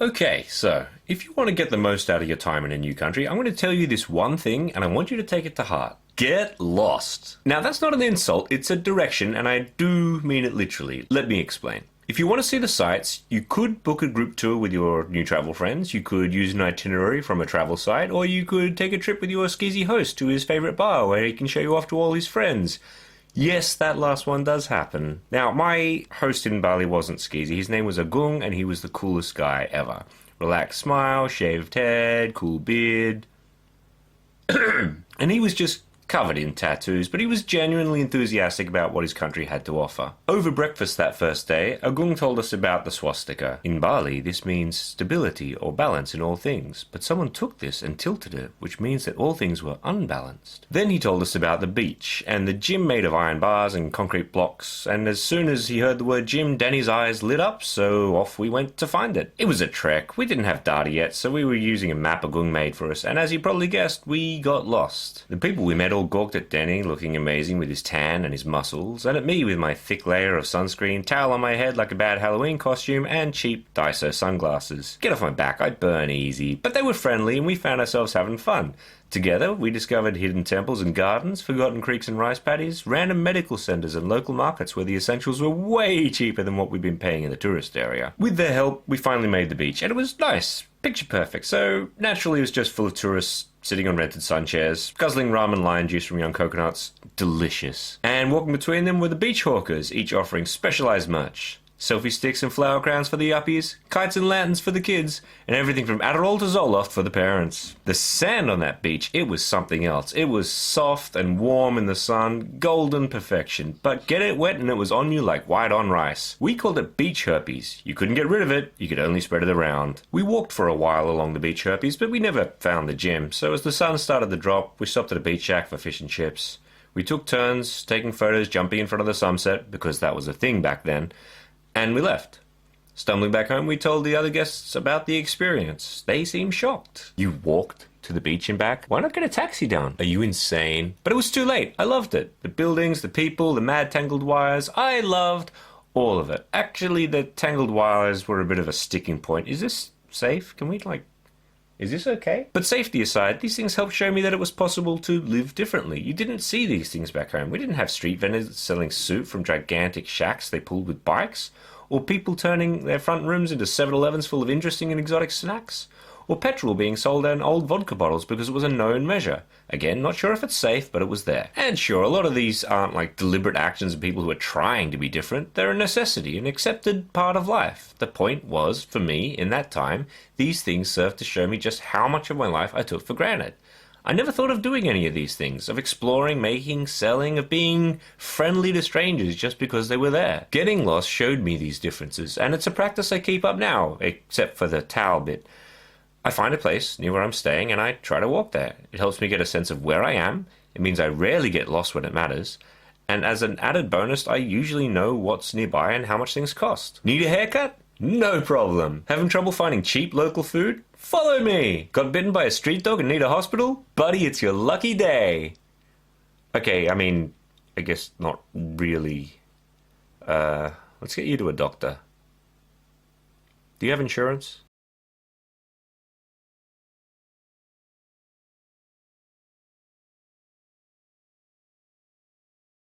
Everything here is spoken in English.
Okay, so if you want to get the most out of your time in a new country, I'm going to tell you this one thing and I want you to take it to heart. Get lost. Now, that's not an insult, it's a direction, and I do mean it literally. Let me explain. If you want to see the sights, you could book a group tour with your new travel friends, you could use an itinerary from a travel site, or you could take a trip with your skeezy host to his favorite bar where he can show you off to all his friends. Yes, that last one does happen. Now, my host in Bali wasn't skeezy. His name was Agung, and he was the coolest guy ever. Relaxed smile, shaved head, cool beard. And he was just covered in tattoos, but he was genuinely enthusiastic about what his country had to offer. Over breakfast that first day, Agung told us about the swastika. In Bali, this means stability or balance in all things, but someone took this and tilted it, which means that all things were unbalanced. Then he told us about the beach, and the gym made of iron bars and concrete blocks, and as soon as he heard the word gym, Danny's eyes lit up, so off we went to find it. It was a trek. We didn't have data yet, so we were using a map Agung made for us, and as you probably guessed, we got lost. The people we met all gawked at Denny looking amazing with his tan and his muscles, and at me with my thick layer of sunscreen, towel on my head like a bad Halloween costume, and cheap Daiso sunglasses. Get off my back, I burn easy. But they were friendly and we found ourselves having fun. Together, we discovered hidden temples and gardens, forgotten creeks and rice paddies, random medical centres and local markets where the essentials were way cheaper than what we'd been paying in the tourist area. With their help, we finally made the beach, and it was nice. Picture perfect. So, naturally it was just full of tourists sitting on rented sun chairs, guzzling rum and lime juice from young coconuts. Delicious. And walking between them were the beach hawkers, each offering specialised merch. Selfie sticks and flower crowns for the uppies, kites and lanterns for the kids, and everything from Adderall to Zoloft for the parents. The sand on that beach, it was something else. It was soft and warm in the sun, golden perfection. But get it wet and it was on you like white on rice. We called it beach herpes. You couldn't get rid of it, you could only spread it around. We walked for a while along the beach herpes, but we never found the gym. So as the sun started to drop, we stopped at a beach shack for fish and chips. We took turns taking photos jumping in front of the sunset, because that was a thing back then. And we left. Stumbling back home, we told the other guests about the experience. They seemed shocked. You walked to the beach and back? Why not get a taxi down? Are you insane? But it was too late. I loved it. The buildings, the people, the mad tangled wires. I loved all of it. Actually, the tangled wires were a bit of a sticking point. Is this safe? Can we, is this okay? But safety aside, these things helped show me that it was possible to live differently. You didn't see these things back home. We didn't have street vendors selling soup from gigantic shacks they pulled with bikes, or people turning their front rooms into 7-Elevens full of interesting and exotic snacks, or petrol being sold in old vodka bottles because it was a known measure. Again, not sure if it's safe, but it was there. And sure, a lot of these aren't like deliberate actions of people who are trying to be different. They're a necessity, an accepted part of life. The point was, for me, in that time, these things served to show me just how much of my life I took for granted. I never thought of doing any of these things, of exploring, making, selling, of being friendly to strangers just because they were there. Getting lost showed me these differences, and it's a practice I keep up now, except for the towel bit. I find a place near where I'm staying and I try to walk there. It helps me get a sense of where I am. It means I rarely get lost when it matters. And as an added bonus, I usually know what's nearby and how much things cost. Need a haircut? No problem. Having trouble finding cheap local food? Follow me. Got bitten by a street dog and need a hospital? Buddy, it's your lucky day. Okay, I guess not really. Let's get you to a doctor. Do you have insurance?